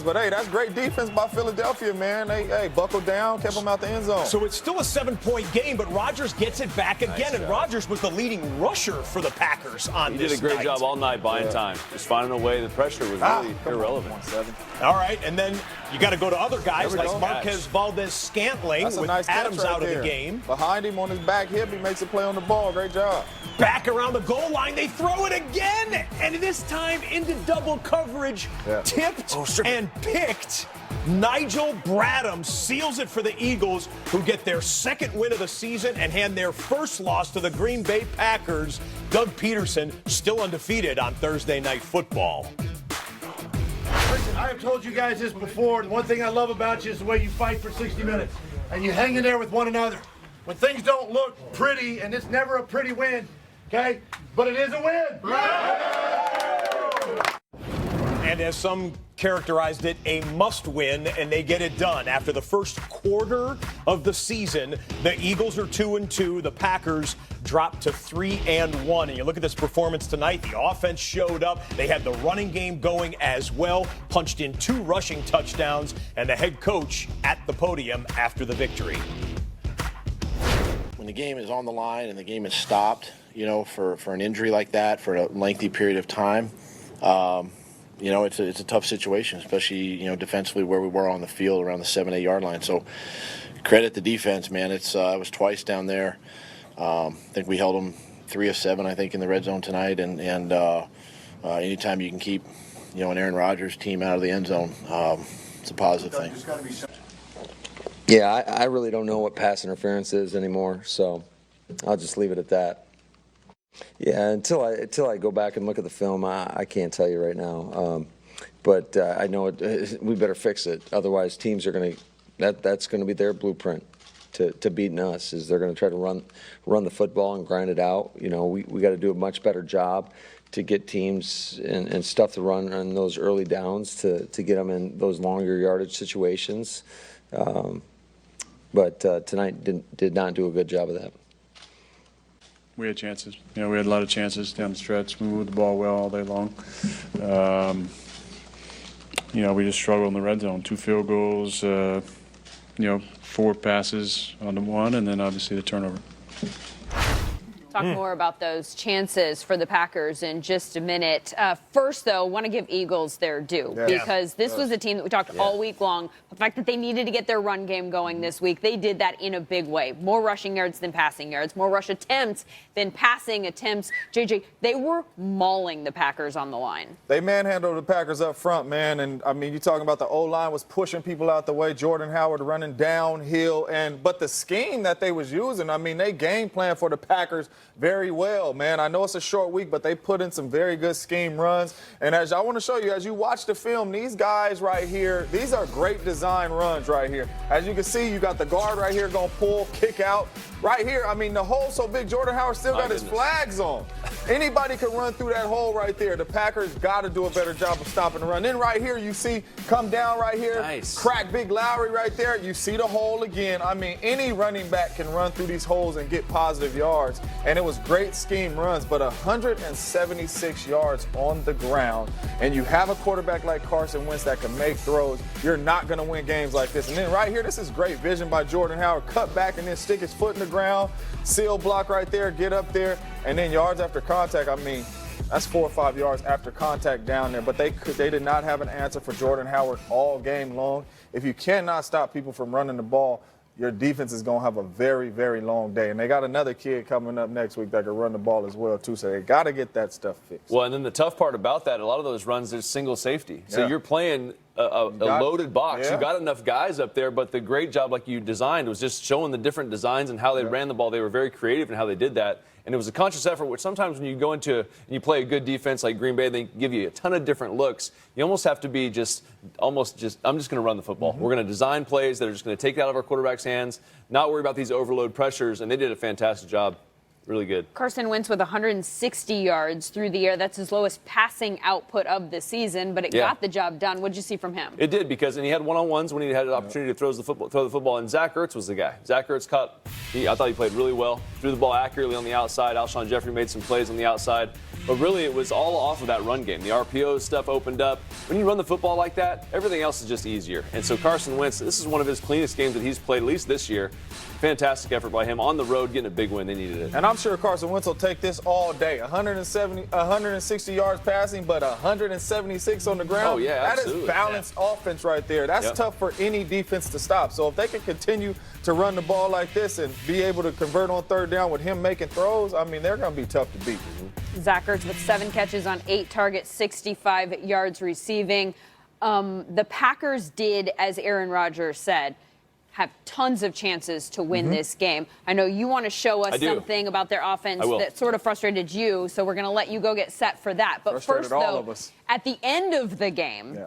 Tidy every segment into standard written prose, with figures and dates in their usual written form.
But, hey, that's great defense by Philadelphia, man. They buckled down, kept them out the end zone. So it's still a 7-point game, but Rodgers gets it back again, and Rodgers was the leading rusher for the Packers on this night. He did a great job all night buying time, just finding a way. The pressure was really irrelevant. All right, and then you got to go to other guys like Marquez Valdez-Scantling with nice Adams out there. of the game. Behind him on his back hip, he makes a play on the ball. Great job. Back around the goal line, they throw it again, and this time into double coverage, tipped and picked. Nigel Bradham seals it for the Eagles, who get their second win of the season and hand their first loss to the Green Bay Packers. Doug Peterson still undefeated on Thursday Night Football. Listen, I have told you guys this before, and one thing I love about you is the way you fight for 60 minutes, and you hang in there with one another. When things don't look pretty, and it's never a pretty win, okay? But it is a win. And as some characterized it, a must-win, and they get it done. After the first quarter of the season, the Eagles are 2-2. The Packers drop to 3-1. And you look at this performance tonight, the offense showed up. They had the running game going as well, punched in 2 rushing touchdowns, and the head coach at the podium after the victory. When the game is on the line and the game is stopped, you know, for an injury like that for a lengthy period of time, you know, it's a tough situation, especially, you know, defensively where we were on the field around the 7-8 yard line. So credit the defense, man. I was twice down there. I think we held them 3 of 7, I think, in the red zone tonight. And anytime you can keep, you know, an Aaron Rodgers team out of the end zone, it's a positive thing. Yeah, I really don't know what pass interference is anymore, so I'll just leave it at that. Yeah, until I go back and look at the film, I can't tell you right now. But I know we better fix it. Otherwise, teams are going to that's going to be their blueprint to beating us. Is they're going to try to run the football and grind it out. You know, we got to do a much better job to get teams and stuff to run on those early downs to get them in those longer yardage situations. But tonight did not do a good job of that. We had chances. You know, we had a lot of chances down the stretch. We moved the ball well all day long. You know, we just struggled in the red zone. 2 field goals, you know, 4 passes on the one, and then obviously the turnover. Talk more about those chances for the Packers in just a minute. First, though, want to give Eagles their due because this was a team that we talked all week long. The fact that they needed to get their run game going this week, they did that in a big way. More rushing yards than passing yards, more rush attempts than passing attempts. JJ, they were mauling the Packers on the line. They manhandled the Packers up front, man. And, I mean, you're talking about the O-line was pushing people out the way, Jordan Howard running downhill. But the scheme that they was using, I mean, they game plan for the Packers very well, man. I know it's a short week, but they put in some very good scheme runs. And as I want to show you, as you watch the film, these guys right here, these are great design runs right here. As you can see, you got the guard right here going to pull, kick out. Right here, I mean, the hole's so big, Jordan Howard still got his flags on. Anybody can run through that hole right there. The Packers got to do a better job of stopping the run. Then right here, you see come down right here, crack Big Lowry right there. You see the hole again. I mean, any running back can run through these holes and get positive yards. And it was great scheme runs, but 176 yards on the ground. And you have a quarterback like Carson Wentz that can make throws. You're not going to win games like this. And then right here, this is great vision by Jordan Howard. Cut back and then stick his foot in the ground, seal block right there, get up there, and then yards after contact. I mean, that's 4 or 5 yards after contact down there. But they did not have an answer for Jordan Howard all game long. If you cannot stop people from running the ball, your defense is going to have a very, very long day. And they got another kid coming up next week that can run the ball as well, too. So they got to get that stuff fixed. Well, and then the tough part about that, a lot of those runs, there's single safety. So you're playing a loaded box. You got enough guys up there, but the great job like you designed was just showing the different designs and how they ran the ball. They were very creative in how they did that. And it was a conscious effort, which sometimes when you go into and you play a good defense like Green Bay, they give you a ton of different looks. You almost have to be I'm just going to run the football. We're going to design plays that are just going to take it out of our quarterback's hands, not worry about these overload pressures, and they did a fantastic job. Really good. Carson Wentz with 160 yards through the air. That's his lowest passing output of the season, but it got the job done. What did you see from him? It did, because he had one-on-ones when he had an opportunity to throw the football, and Zach Ertz was the guy. Zach Ertz I thought he played really well, threw the ball accurately on the outside. Alshon Jeffrey made some plays on the outside. but really it was all off of that run game. The RPO stuff opened up. When you run the football like that, everything else is just easier. And so Carson Wentz, this is one of his cleanest games that he's played, at least this year. Fantastic effort by him on the road, getting a big win. They needed it. And I'm sure Carson Wentz will take this all day. 160 yards passing, but 176 on the ground. Oh, yeah, absolutely. That is balanced offense right there. That's tough for any defense to stop. So if they can continue to run the ball like this and be able to convert on third down with him making throws, I mean, they're going to be tough to beat. Zach Ertz with 7 catches on 8 targets, 65 yards receiving. The Packers did, as Aaron Rodgers said, have tons of chances to win this game. I know you want to show us something about their offense that sort of frustrated you, so we're going to let you go get set for that. But first, though, at the end of the game,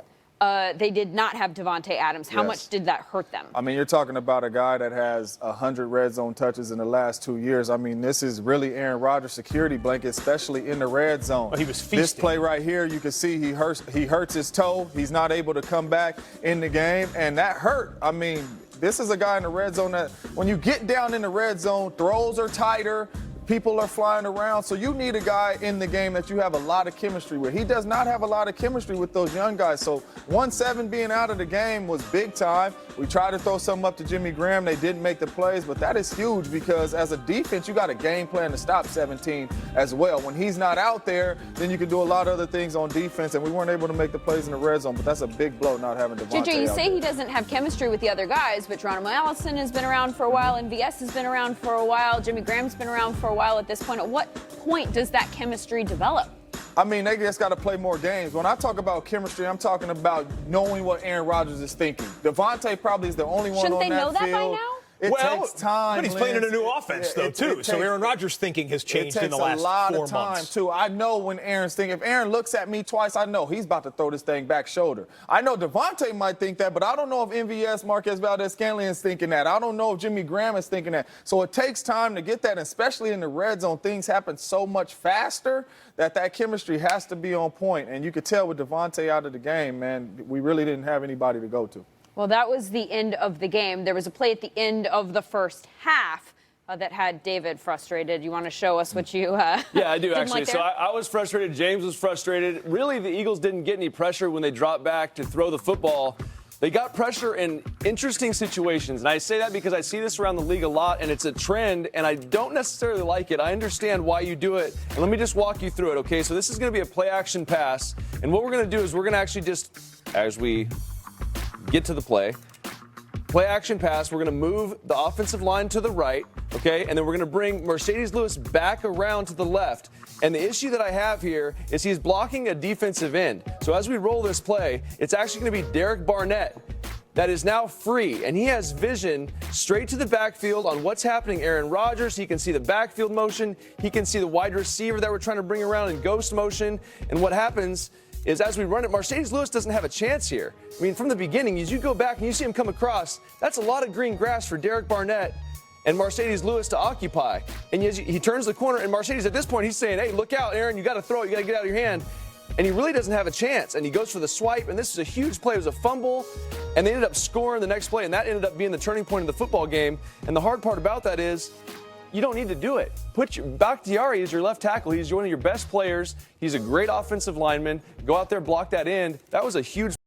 they did not have Davante Adams. How much did that hurt them? I mean, you're talking about a guy that has 100 red zone touches in the last 2 years. I mean, this is really Aaron Rodgers' security blanket, especially in the red zone. Well, he was feasting. This play right here, you can see he hurts his toe. He's not able to come back in the game, and that hurt. I mean, this is a guy in the red zone that when you get down in the red zone, throws are tighter. People are flying around, so you need a guy in the game that you have a lot of chemistry with. He does not have a lot of chemistry with those young guys, so 1-7 being out of the game was big time. We tried to throw something up to Jimmy Graham. They didn't make the plays, but that is huge because as a defense, you got a game plan to stop 17 as well. When he's not out there, then you can do a lot of other things on defense, and we weren't able to make the plays in the red zone, but that's a big blow not having Davante JJ, you out say there. he doesn't have chemistry with the other guys, but Geronimo Allison has been around for a while, MVS has been around for a while, Jimmy Graham's been around for a while at this point. At what point does that chemistry develop? I mean, they just got to play more games. When I talk about chemistry, I'm talking about knowing what Aaron Rodgers is thinking. Davante probably is the only one Shouldn't on they that know that by field. now? It takes time. But he's playing in a new offense, though, too. So Aaron Rodgers' thinking has changed in the last 4 months. It takes a lot of time, too. I know when Aaron's thinking. If Aaron looks at me twice, I know he's about to throw this thing back shoulder. I know Davante might think that, but I don't know if MVS, Marquez Valdez-Scantling is thinking that. I don't know if Jimmy Graham is thinking that. So it takes time to get that, and especially in the red zone. Things happen so much faster that chemistry has to be on point. And you could tell with Davante out of the game, man, we really didn't have anybody to go to. Well, that was the end of the game. There was a play at the end of the first half that had David frustrated. You want to show us what you Yeah, I do, actually. Like so I was frustrated. James was frustrated. Really, the Eagles didn't get any pressure when they dropped back to throw the football. They got pressure in interesting situations. And I say that because I see this around the league a lot, and it's a trend, and I don't necessarily like it. I understand why you do it. And let me just walk you through it, okay? So this is going to be a play-action pass. And what we're going to do is we're going to actually just, as we get to the play action pass, we're going to move the offensive line to the right, okay? And then we're going to bring Marcedes Lewis back around to the left. And the issue that I have here is he's blocking a defensive end. So as we roll this play, it's actually going to be Derek Barnett that is now free, and he has vision straight to the backfield on what's happening. Aaron Rodgers, he can see the backfield motion. He can see the wide receiver that we're trying to bring around in ghost motion. And what happens is as we run it, Marcedes Lewis doesn't have a chance here. I mean, from the beginning, as you go back and you see him come across, that's a lot of green grass for Derek Barnett and Marcedes Lewis to occupy. And he turns the corner, and Marcedes at this point, he's saying, hey, look out, Aaron, you got to throw it, you got to get out of your hand. And he really doesn't have a chance. And he goes for the swipe, and this is a huge play. It was a fumble, and they ended up scoring the next play, and that ended up being the turning point of the football game. And the hard part about that is you don't need to do it. Bakhtiari is your left tackle. He's one of your best players. He's a great offensive lineman. Go out there, block that end. That was a huge